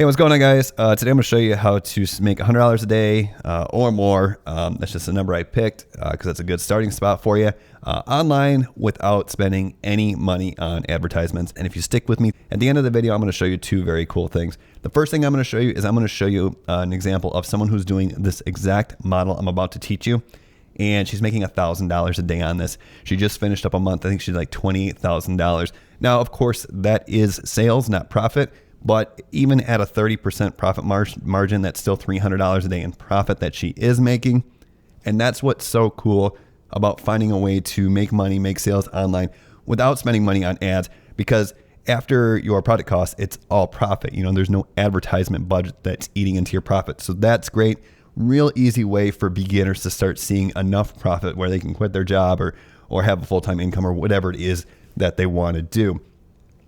Hey, what's going on, guys? Today I'm going to show you how to make $100 a day or more. That's just a number I picked because that's a good starting spot for you online without spending any money on advertisements. And if you stick with me, at the end of the video, I'm going to show you two very cool things. The first thing I'm going to show you is I'm going to show you an example of someone who's doing this exact model I'm about to teach you. And she's making $1,000 a day on this. She just finished up a month. I think she's like $28,000. Now, of course, that is sales, not profit. But even at a 30% profit margin, that's still $300 a day in profit that she is making. And that's what's so cool about finding a way to make money, make sales online without spending money on ads, because after your product cost, it's all profit. You know, there's no advertisement budget that's eating into your profit. So that's great. Real easy way for beginners to start seeing enough profit where they can quit their job or have a full-time income or whatever it is that they want to do.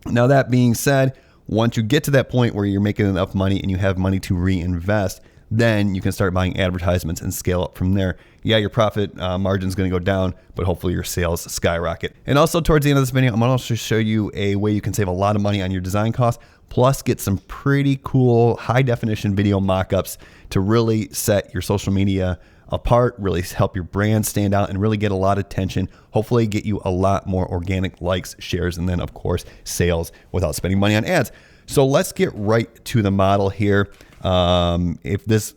Now, that being said, once you get to that point where you're making enough money and you have money to reinvest, then you can start buying advertisements and scale up from there. Yeah, your profit margin is going to go down, but hopefully your sales skyrocket. And also towards the end of this video, I'm going to also show you a way you can save a lot of money on your design costs, plus get some pretty cool high definition video mock-ups to really set your social media apart, really help your brand stand out and really get a lot of attention, hopefully get you a lot more organic likes, shares, and then of course sales without spending money on ads. So let's get right to the model here. If this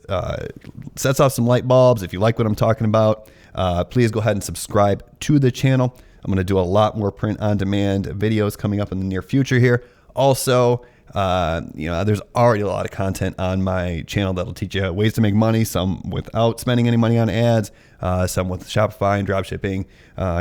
sets off some light bulbs, if you like what I'm talking about, please go ahead and subscribe to the channel. I'm going to do a lot more print on demand videos coming up in the near future here. Also, there's already a lot of content on my channel that'll teach you ways to make money, some without spending any money on ads, some with Shopify and dropshipping.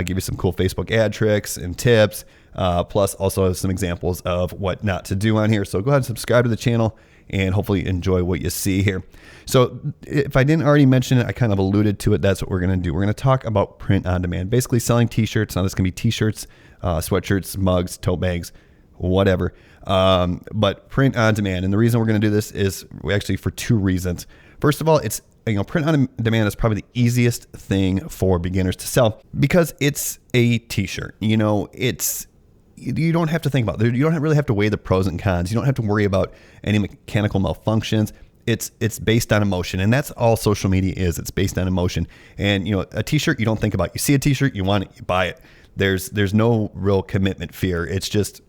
Give you some cool Facebook ad tricks and tips, plus also some examples of what not to do on here. So go ahead and subscribe to the channel and hopefully enjoy what you see here. So if I didn't already mention it, I kind of alluded to it. That's what we're going to do. We're going to talk about print on demand, basically selling t-shirts. Now this can be t-shirts, sweatshirts, mugs, tote bags, whatever. But print on demand. And the reason we're going to do this is actually for two reasons. First of all, it's, print on demand is probably the easiest thing for beginners to sell because it's a t-shirt. You don't have to think about it. You don't really have to weigh the pros and cons. You don't have to worry about any mechanical malfunctions. It's based on emotion, and that's all social media is. It's based on emotion. And a t-shirt you don't think about. You see a t-shirt, you want it, you buy it. There's no real commitment fear. It's just,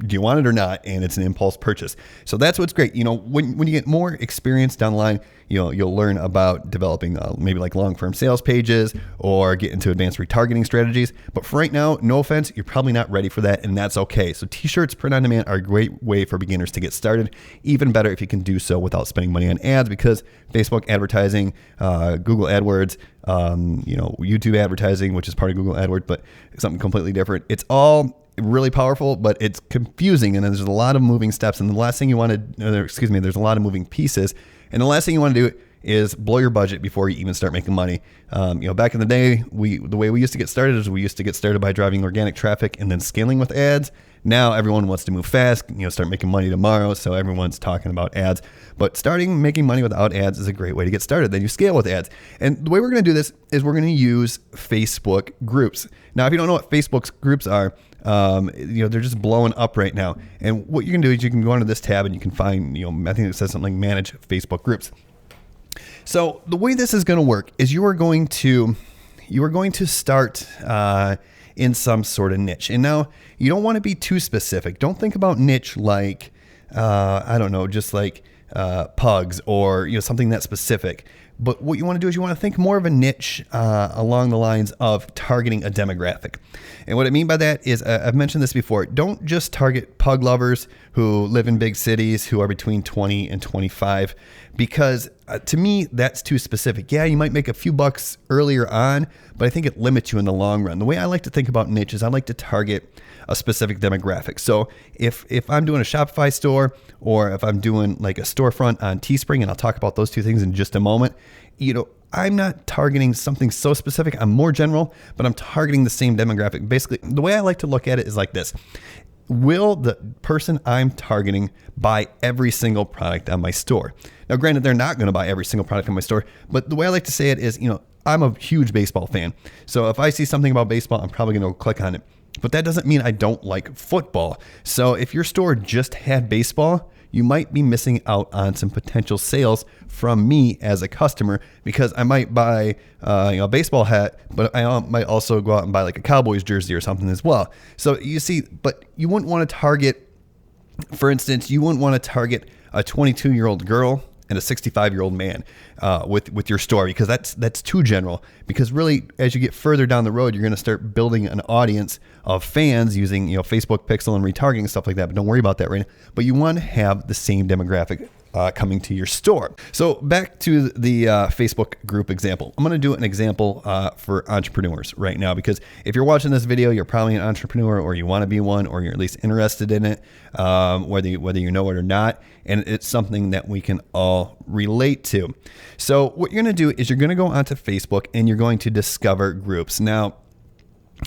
do you want it or not? And it's an impulse purchase. So that's what's great. When you get more experience down the line, you'll learn about developing maybe like long-form sales pages or get into advanced retargeting strategies. But for right now, no offense, you're probably not ready for that, and that's okay. So t-shirts, print on demand are a great way for beginners to get started. Even better if you can do so without spending money on ads, because Facebook advertising, Google AdWords, YouTube advertising, which is part of Google AdWords, but something completely different. It's all really powerful, but it's confusing, and there's a lot of moving steps, and the last thing you want to, there's a lot of moving pieces, and the last thing you want to do is blow your budget before you even start making money. Back in the day, the way we used to get started is we used to get started by driving organic traffic and then scaling with ads. Now everyone wants to move fast, start making money tomorrow, so everyone's talking about ads. But starting making money without ads is a great way to get started. Then you scale with ads. And the way we're going to do this is we're going to use Facebook groups. Now, if you don't know what Facebook's groups are, they're just blowing up right now. And what you can do is you can go onto this tab and you can find, I think it says something like manage Facebook groups. So the way this is going to work is you are going to start in some sort of niche. And now you don't want to be too specific. Don't think about niche like, just like pugs or something that specific. But what you want to do is you want to think more of a niche along the lines of targeting a demographic. And what I mean by that is, I've mentioned this before, don't just target pug lovers who live in big cities who are between 20 and 25, because to me, that's too specific. Yeah, you might make a few bucks earlier on, but I think it limits you in the long run. The way I like to think about niches, I like to target a specific demographic. So if I'm doing a Shopify store, or if I'm doing like a storefront on Teespring, and I'll talk about those two things in just a moment, I'm not targeting something so specific. I'm more general, but I'm targeting the same demographic. Basically, the way I like to look at it is like this. Will the person I'm targeting buy every single product on my store? Now, granted, they're not going to buy every single product on my store, but the way I like to say it is, I'm a huge baseball fan. So if I see something about baseball, I'm probably going to click on it. But that doesn't mean I don't like football. So if your store just had baseball, you might be missing out on some potential sales from me as a customer, because I might buy a baseball hat, but I might also go out and buy like a Cowboys jersey or something as well. So you see, but you wouldn't want to target, for instance, you wouldn't want to target a 22-year-old girl and a 65-year-old man with your store, because that's too general. Because really, as you get further down the road, you're going to start building an audience of fans using Facebook Pixel and retargeting and stuff like that. But don't worry about that right now. But you want to have the same demographic coming to your store. So back to the Facebook group example. I'm going to do an example for entrepreneurs right now, because if you're watching this video, you're probably an entrepreneur, or you want to be one, or you're at least interested in it, whether you know it or not. And it's something that we can all relate to. So what you're going to do is you're going to go onto Facebook and you're going to discover groups. Now,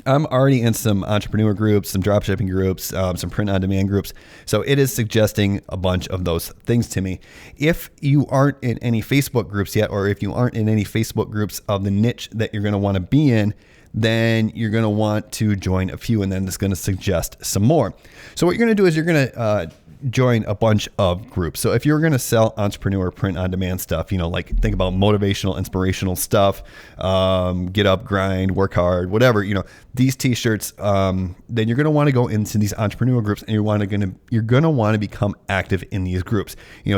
I'm already in some entrepreneur groups, some dropshipping groups, some print-on-demand groups. So it is suggesting a bunch of those things to me. If you aren't in any Facebook groups yet, or if you aren't in any Facebook groups of the niche that you're going to want to be in, then you're going to want to join a few, and then it's going to suggest some more. So what you're going to do is you're going to join a bunch of groups. So if you're going to sell entrepreneur print-on-demand stuff, like think about motivational, inspirational stuff, get up, grind, work hard, whatever, these t-shirts, then you're going to want to go into these entrepreneur groups, and you're going to want to become active in these groups.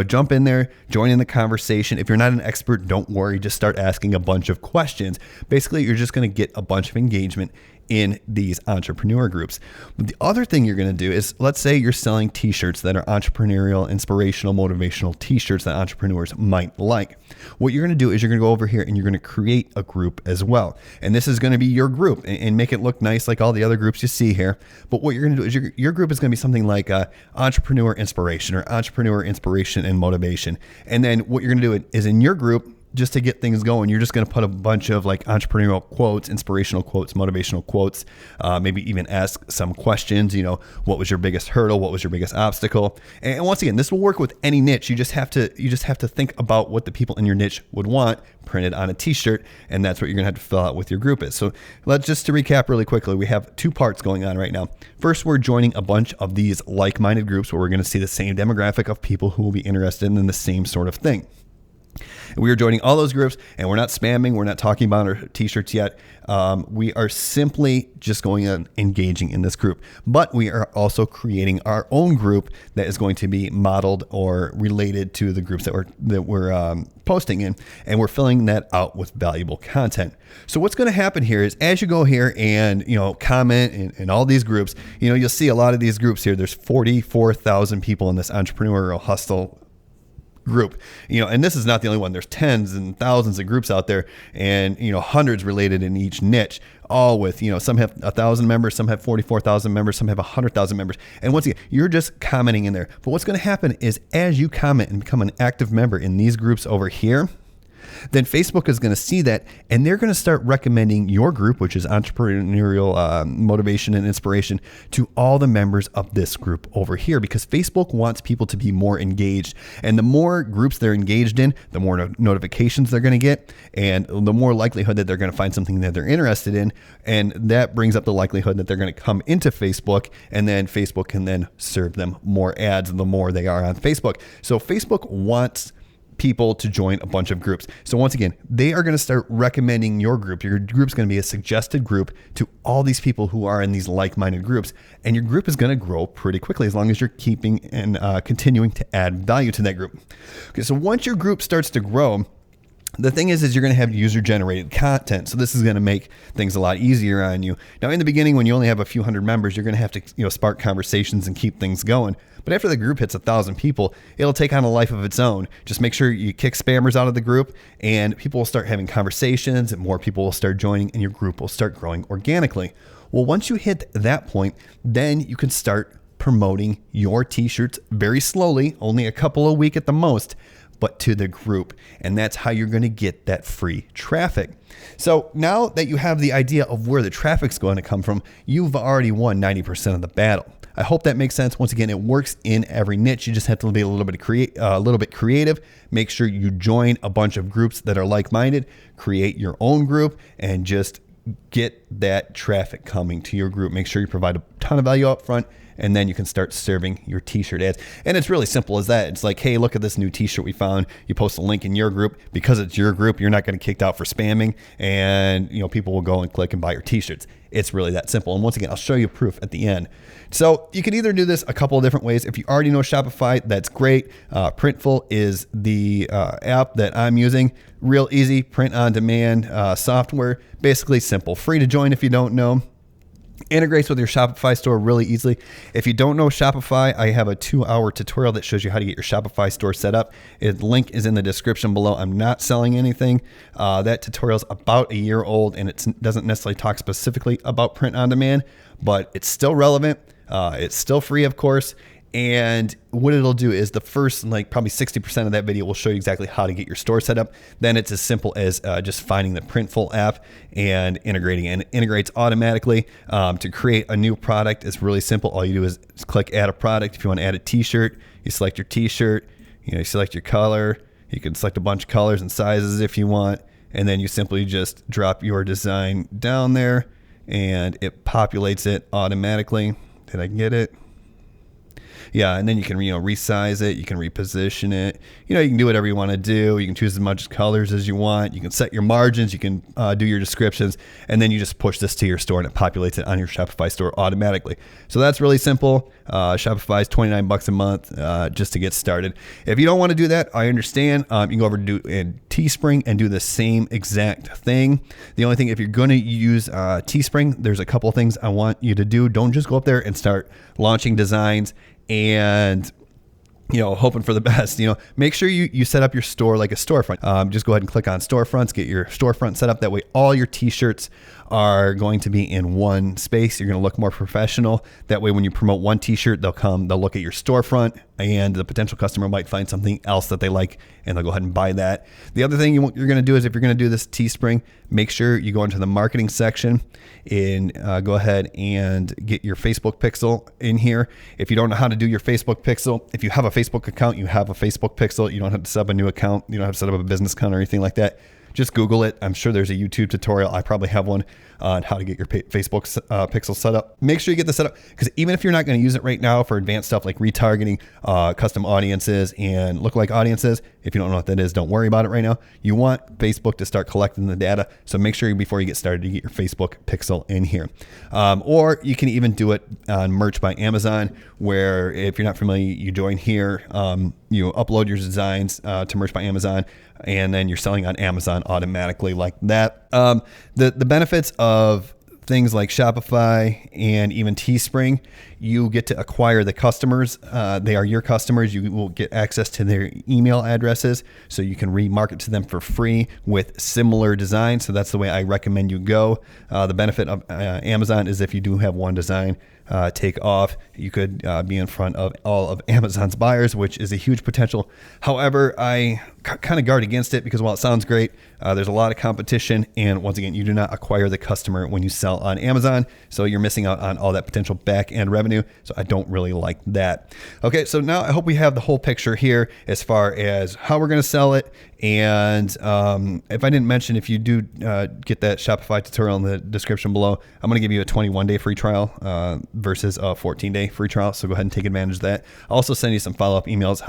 Jump in there, join in the conversation. If you're not an expert, don't worry, just start asking a bunch of questions. Basically, you're just going to get a bunch of engagement in these entrepreneur groups. But the other thing you're going to do is, let's say you're selling t-shirts that are entrepreneurial, inspirational, motivational t-shirts that entrepreneurs might like. What you're going to do is you're going to go over here and you're going to create a group as well. And this is going to be your group, and make it look nice like all the other groups you see here. But what you're going to do is your group is going to be something like entrepreneur inspiration, or entrepreneur inspiration and motivation. And then what you're going to do is, in your group, just to get things going, you're just going to put a bunch of like entrepreneurial quotes, inspirational quotes, motivational quotes, maybe even ask some questions. What was your biggest hurdle? What was your biggest obstacle? And once again, this will work with any niche. You just have to think about what the people in your niche would want printed on a t-shirt, and that's what you're going to have to fill out with your group is. So let's just to recap really quickly, we have two parts going on right now. First, we're joining a bunch of these like-minded groups where we're going to see the same demographic of people who will be interested in the same sort of thing. We are joining all those groups, and we're not spamming. We're not talking about our t-shirts yet. We are simply just going and engaging in this group. But we are also creating our own group that is going to be modeled or related to the groups that we're posting in, and we're filling that out with valuable content. So what's going to happen here is, as you go here and comment in all these groups, you'll see a lot of these groups here. There's 44,000 people in this entrepreneurial hustle group, and this is not the only one. There's tens and thousands of groups out there, and hundreds related in each niche, all with some have 1,000 members, some have 44,000 members, some have 100,000 members. And once again, you're just commenting in there. But what's going to happen is, as you comment and become an active member in these groups over here, then Facebook is going to see that, and they're going to start recommending your group, which is entrepreneurial motivation and inspiration, to all the members of this group over here, because Facebook wants people to be more engaged. And the more groups they're engaged in, the more notifications they're going to get, and the more likelihood that they're going to find something that they're interested in. And that brings up the likelihood that they're going to come into Facebook, and then Facebook can then serve them more ads the more they are on Facebook. So Facebook wants people to join a bunch of groups. So once again, they are going to start recommending your group. Your group's going to be a suggested group to all these people who are in these like-minded groups, and your group is going to grow pretty quickly as long as you're keeping and continuing to add value to that group. Okay, so once your group starts to grow, the thing is you're going to have user-generated content. So this is going to make things a lot easier on you. Now, in the beginning, when you only have a few hundred members, you're going to have to spark conversations and keep things going. But after the group hits 1,000 people, it'll take on a life of its own. Just make sure you kick spammers out of the group, and people will start having conversations, and more people will start joining, and your group will start growing organically. Well, once you hit that point, then you can start promoting your t-shirts very slowly, only a couple a week at the most, but to the group. And that's how you're going to get that free traffic. So now that you have the idea of where the traffic's going to come from, you've already won 90% of the battle. I hope that makes sense. Once again, it works in every niche. You just have to be a little bit creative. Make sure you join a bunch of groups that are like-minded, create your own group, and just get that traffic coming to your group. Make sure you provide a ton of value up front, and then you can start serving your t-shirt ads. And it's really simple as that. It's like, hey, look at this new t-shirt we found. You post a link in your group. Because it's your group, you're not getting kicked out for spamming, and people will go and click and buy your t-shirts. It's really that simple. And once again, I'll show you proof at the end. So you can either do this a couple of different ways. If you already know Shopify, that's great. Printful is the app that I'm using. Real easy, print on demand software. Basically simple, free to join if you don't know. Integrates with your Shopify store really easily. If you don't know Shopify, I have a 2-hour tutorial that shows you how to get your Shopify store set up. The link is in the description below. I'm not selling anything. That tutorial is about a year old, and it doesn't necessarily talk specifically about print on demand, but it's still relevant. It's still free, of course. And what it'll do is the first, probably 60% of that video will show you exactly how to get your store set up. Then it's as simple as just finding the Printful app and integrating it. And it integrates automatically. To create a new product is really simple. All you do is click add a product. If you want to add a t-shirt, you select your t-shirt, you select your color. You can select a bunch of colors and sizes if you want. And then you simply just drop your design down there and it populates it automatically. Did I get it? Yeah, and then you can resize it, you can reposition it. You can do whatever you want to do. You can choose as much colors as you want. You can set your margins, you can do your descriptions, and then you just push this to your store and it populates it on your Shopify store automatically. So that's really simple. Shopify is $29 a month just to get started. If you don't want to do that, I understand. You can go over to Teespring and do the same exact thing. The only thing, if you're going to use Teespring, there's a couple things I want you to do. Don't just go up there and start launching designs and hoping for the best. Make sure you set up your store like a storefront. Just go ahead and click on storefronts, get your storefront set up. That way all your t-shirts are going to be in one space. You're going to look more professional. That way when you promote one t-shirt, they'll look at your storefront, and the potential customer might find something else that they like, and they'll go ahead and buy that. The other thing you're going to do is, if you're going to do this Teespring, make sure you go into the marketing section and go ahead and get your Facebook pixel in here. If you don't know how to do your Facebook pixel, if you have a Facebook account, you have a Facebook pixel. You don't have to set up a new account. You don't have to set up a business account or anything like that. Just Google it. I'm sure there's a YouTube tutorial. I probably have one on how to get your Facebook pixel set up. Make sure you get this set up, because even if you're not going to use it right now for advanced stuff like retargeting, custom audiences, and lookalike audiences, if you don't know what that is, don't worry about it right now. You want Facebook to start collecting the data. So make sure before you get started, you get your Facebook pixel in here. Or you can even do it on Merch by Amazon, where if you're not familiar, you join here, you upload your designs to Merch by Amazon, and then you're selling on Amazon automatically like that. The benefits of things like Shopify and even Teespring, you get to acquire the customers. They are your customers. You will get access to their email addresses, so you can remarket to them for free with similar designs. So that's the way I recommend you go. The benefit of Amazon is, if you do have one design take off, you could be in front of all of Amazon's buyers, which is a huge potential. However, I kind of guard against it, because while it sounds great, there's a lot of competition, and once again, you do not acquire the customer when you sell on Amazon, so you're missing out on all that potential back end revenue. So I don't really like that. Okay, so now I hope we have the whole picture here as far as how we're going to sell it. And if I didn't mention, if you do get that Shopify tutorial in the description below, I'm going to give you a 21-day free trial versus a 14-day free trial. So go ahead and take advantage of that. I'll also send you some follow-up emails,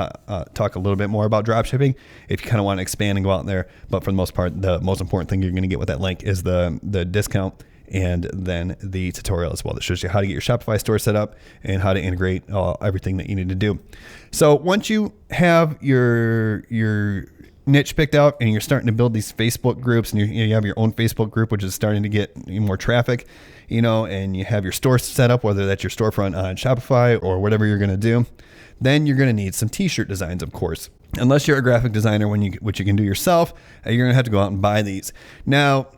talk a little bit more about dropshipping if you kind of want to expand and go out there. But for the most part, the most important thing you're going to get with that link is the discount, and then the tutorial as well that shows you how to get your Shopify store set up and how to integrate everything that you need to do. So once you have your niche picked out and you're starting to build these Facebook groups, and you have your own Facebook group, which is starting to get more traffic, and you have your store set up, whether that's your storefront on Shopify or whatever you're going to do, then you're going to need some t-shirt designs, of course. Unless you're a graphic designer, which you can do yourself, you're going to have to go out and buy these. Now,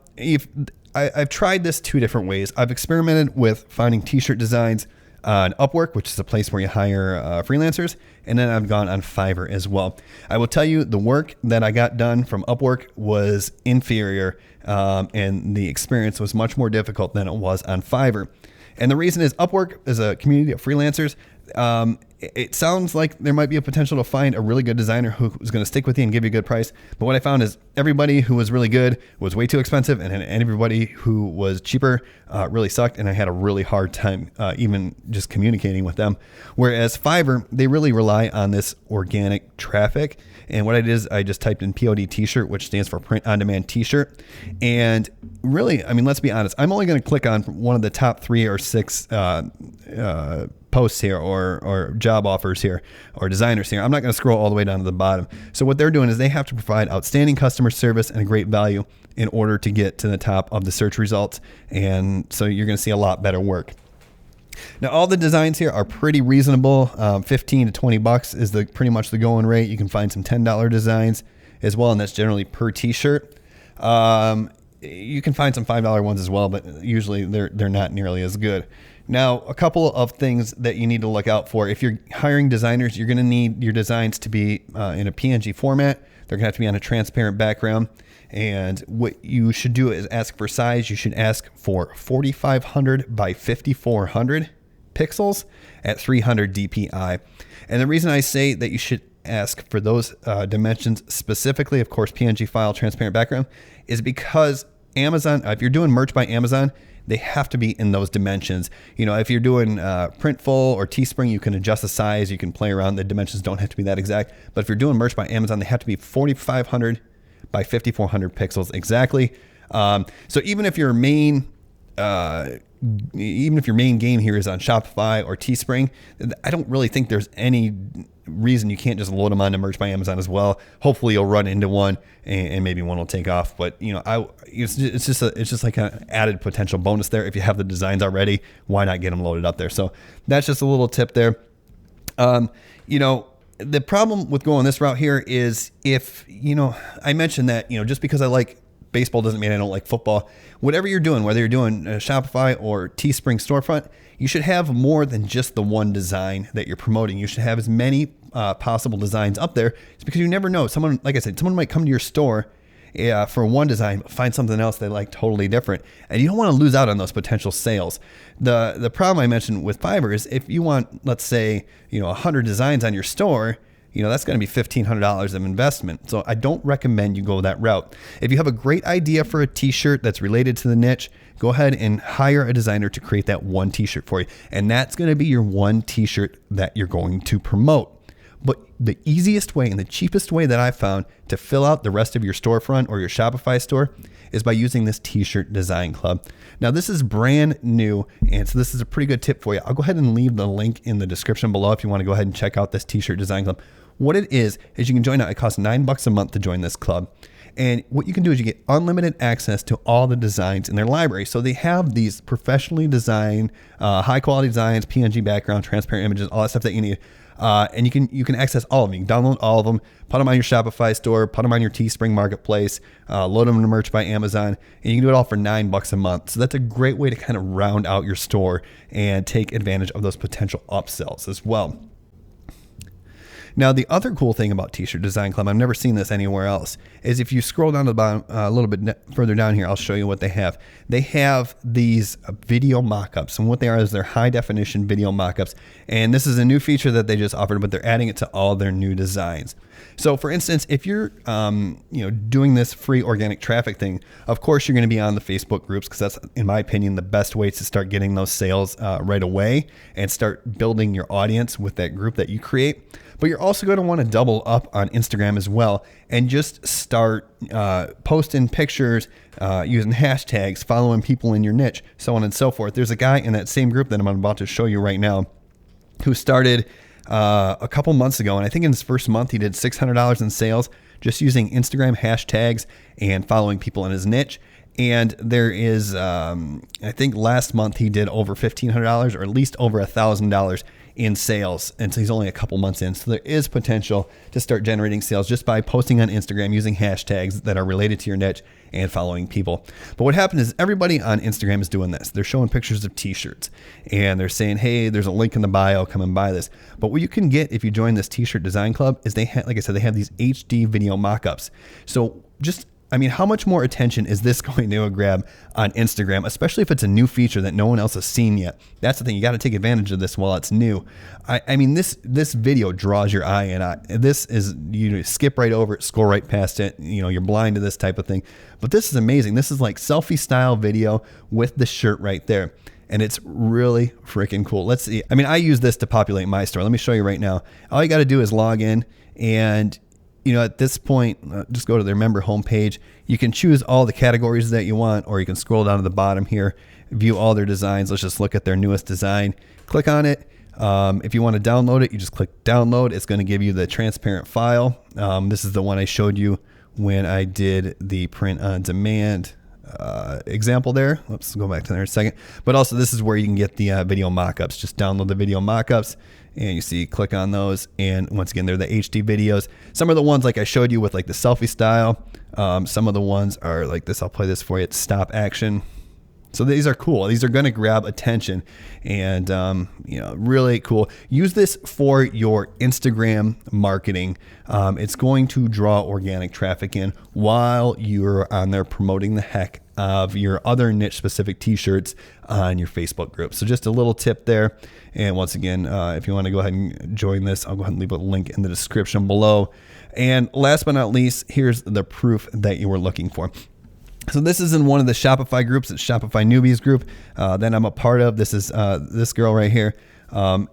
I've tried this 2 different ways. I've experimented with finding t-shirt designs on Upwork, which is a place where you hire freelancers, and then I've gone on Fiverr as well. I will tell you, the work that I got done from Upwork was inferior, and the experience was much more difficult than it was on Fiverr. And the reason is, Upwork is a community of freelancers. It sounds like there might be a potential to find a really good designer who's going to stick with you and give you a good price. But what I found is everybody who was really good was way too expensive, and everybody who was cheaper really sucked. And I had a really hard time even just communicating with them. Whereas Fiverr, they really rely on this organic traffic. And what I did is I just typed in POD t-shirt, which stands for print on demand t-shirt. And really, I mean, let's be honest, I'm only going to click on one of the top 3 or 6 posts here or job offers here or designers here. I'm not going to scroll all the way down to the bottom. So what they're doing is they have to provide outstanding customer service and a great value in order to get to the top of the search results. And so you're going to see a lot better work. Now, all the designs here are pretty reasonable. 15 to 20 bucks is pretty much the going rate. You can find some $10 designs as well, and that's generally per t-shirt. You can find some $5 ones as well, but usually they're not nearly as good. Now, a couple of things that you need to look out for. If you're hiring designers, you're going to need your designs to be in a PNG format. They're going to have to be on a transparent background. And what you should do is ask for size. You should ask for 4,500 by 5,400 pixels at 300 DPI. And the reason I say that you should ask for those dimensions specifically, of course, PNG file, transparent background, is because Amazon, if you're doing merch by Amazon, they have to be in those dimensions. You know, if you're doing Printful or Teespring, you can adjust the size. You can play around. The dimensions don't have to be that exact. But if you're doing merch by Amazon, they have to be 4,500 by 5,400 pixels exactly. So even if your main game here is on Shopify or Teespring, I don't really think there's any reason you can't just load them onto merch by Amazon as well. Hopefully you'll run into one and maybe one will take off. But you know, it's just like an added potential bonus there. If you have the designs already, why not get them loaded up there? So that's just a little tip there. You know, the problem with going this route here is if, you know, I mentioned that, you know, just because I like baseball doesn't mean I don't like football. Whatever you're doing, whether you're doing Shopify or Teespring storefront, you should have more than just the one design that you're promoting. You should have as many possible designs up there. It's because you never know. Someone, like I said, someone might come to your store for one design, find something else they like totally different. And you don't want to lose out on those potential sales. The problem I mentioned with Fiverr is if you want, let's say, you know, 100 designs on your store, you know, that's going to be $1,500 of investment. So I don't recommend you go that route. If you have a great idea for a t-shirt that's related to the niche, go ahead and hire a designer to create that one t-shirt for you. And that's going to be your one t-shirt that you're going to promote. But the easiest way and the cheapest way that I've found to fill out the rest of your storefront or your Shopify store is by using this t-shirt design club. Now, this is brand new, and so this is a pretty good tip for you. I'll go ahead and leave the link in the description below if you want to go ahead and check out this t-shirt design club. What it is you can join out. It costs $9 a month to join this club. And what you can do is you get unlimited access to all the designs in their library. So they have these professionally designed, high quality designs, PNG background, transparent images, all that stuff that you need. And you can access all of them. You can download all of them, put them on your Shopify store, put them on your Teespring marketplace, load them to merch by Amazon, and you can do it all for $9 a month. So that's a great way to kind of round out your store and take advantage of those potential upsells as well. Now, the other cool thing about T-Shirt Design Club, I've never seen this anywhere else, is if you scroll down to the bottom a little bit further down here, I'll show you what they have. They have these video mockups, and what they are is they're high definition video mockups. And this is a new feature that they just offered, but they're adding it to all their new designs. So, for instance, if you're doing this free organic traffic thing, of course you're going to be on the Facebook groups because that's, in my opinion, the best way to start getting those sales right away and start building your audience with that group that you create. But you're also going to want to double up on Instagram as well and just start posting pictures, using hashtags, following people in your niche, so on and so forth. There's a guy in that same group that I'm about to show you right now who started a couple months ago. And I think in his first month, he did $600 in sales just using Instagram hashtags and following people in his niche. And there is, I think last month he did over $1,500 or at least over $1,000 in sales. And so he's only a couple months in. So there is potential to start generating sales just by posting on Instagram using hashtags that are related to your niche and following people. But what happened is everybody on Instagram is doing this. They're showing pictures of t-shirts and they're saying, hey, there's a link in the bio, come and buy this. But what you can get if you join this t-shirt design club is they have, like I said, they have these HD video mock-ups. So just I mean, how much more attention is this going to grab on Instagram, especially if it's a new feature that no one else has seen yet? That's the thing. You got to take advantage of this while it's new. I mean, this video draws your eye, and this is, you skip right over it, scroll right past it. You're blind to this type of thing. But this is amazing. This is like selfie style video with the shirt right there. And it's really freaking cool. Let's see. I mean, I use this to populate my store. Let me show you right now. All you got to do is log in, and at this point, just go to their member homepage. You can choose all the categories that you want, or you can scroll down to the bottom here, view all their designs. Let's just look at their newest design. Click on it. If you want to download it, you just click download. It's going to give you the transparent file. This is the one I showed you when I did the print on demand example there. Let's go back to there in a second. But also, this is where you can get the video mockups. Just download the video mockups, and you see, click on those. And once again, they're the HD videos. Some of the ones like I showed you with like the selfie style. Some of the ones are like this. I'll play this for you. It's stop action. So these are cool. These are going to grab attention, and really cool. Use this for your Instagram marketing. It's going to draw organic traffic in while you're on there promoting the heck of your other niche specific t-shirts on your Facebook group. So just a little tip there. And once again, if you want to go ahead and join this, I'll go ahead and leave a link in the description below. And last but not least, here's the proof that you were looking for. So this is in one of the Shopify groups. It's Shopify Newbies group that I'm a part of. This is this girl right here.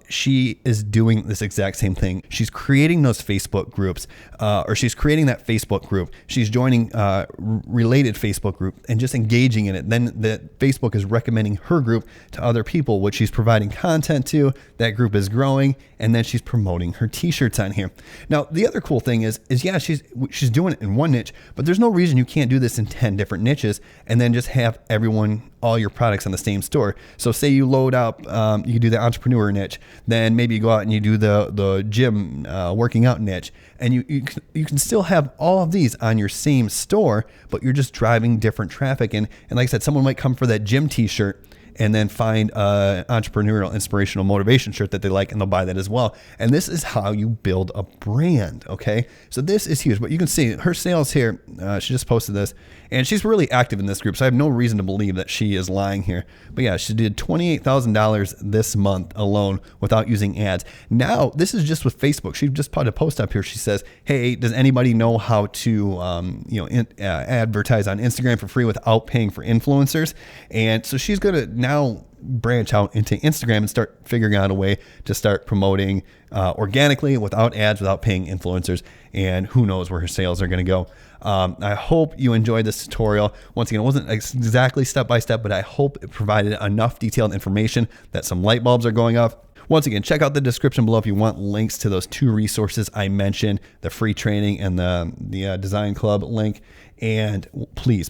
She is doing this exact same thing. She's creating those Facebook groups, or she's creating that Facebook group. She's joining related Facebook group and just engaging in it. Then Facebook is recommending her group to other people, which she's providing content to. That group is growing, and then she's promoting her t-shirts on here. Now, the other cool thing is yeah, she's doing it in one niche, but there's no reason you can't do this in 10 different niches and then just have all your products on the same store. So say you load up, you do the entrepreneur niche, then maybe you go out and you do the gym working out niche, and you can still have all of these on your same store, but you're just driving different traffic. And like I said, someone might come for that gym t-shirt and then find an entrepreneurial, inspirational motivation shirt that they like, and they'll buy that as well. And this is how you build a brand, okay? So this is huge. But you can see her sales here, she just posted this, and she's really active in this group, so I have no reason to believe that she is lying here. But yeah, she did $28,000 this month alone without using ads. Now, this is just with Facebook. She just put a post up here. She says, hey, does anybody know how to advertise on Instagram for free without paying for influencers? And so she's going to now branch out into Instagram and start figuring out a way to start promoting organically without ads, without paying influencers, and who knows where her sales are going to go. I hope you enjoyed this tutorial. Once again, it wasn't exactly step by step, but I hope it provided enough detailed information that some light bulbs are going off. Once again, check out the description below if you want links to those 2 resources I mentioned, the free training and the Design Club link. And please,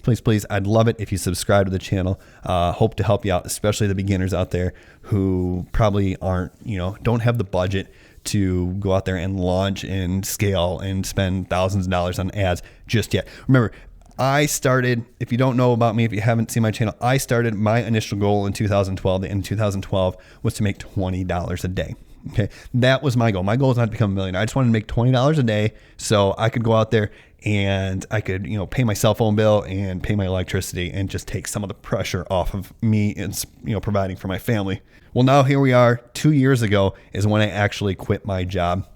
I'd love it if you subscribe to the channel. Hope to help you out, especially the beginners out there who probably don't have the budget to go out there and launch and scale and spend thousands of dollars on ads just yet. Remember, I started, if you don't know about me, if you haven't seen my channel, I started my initial goal in 2012. In 2012 was to make $20 a day. Okay, that was my goal. My goal is not to become a millionaire. I just wanted to make $20 a day so I could go out there and I could, pay my cell phone bill and pay my electricity and just take some of the pressure off of me and, providing for my family. Well, now here we are. 2 years ago is when I actually quit my job.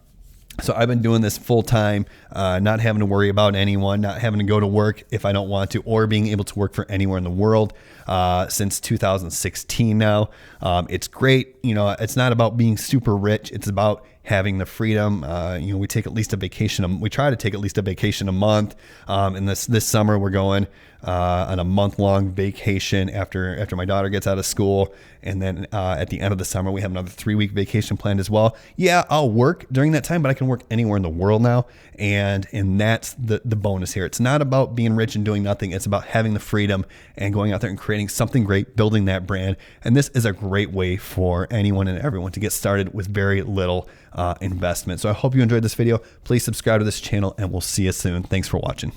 So I've been doing this full time, not having to worry about anyone, not having to go to work if I don't want to, or being able to work for anywhere in the world since 2016 now. It's great. It's not about being super rich. It's about having the freedom. We take at least a vacation. We try to take at least a vacation a month. And this summer we're going on a month-long vacation after my daughter gets out of school. And then at the end of the summer, we have another 3-week vacation planned as well. Yeah, I'll work during that time, but I can work anywhere in the world now. And that's the bonus here. It's not about being rich and doing nothing. It's about having the freedom and going out there and creating something great, building that brand. And this is a great way for anyone and everyone to get started with very little investment. So I hope you enjoyed this video. Please subscribe to this channel, and we'll see you soon. Thanks for watching.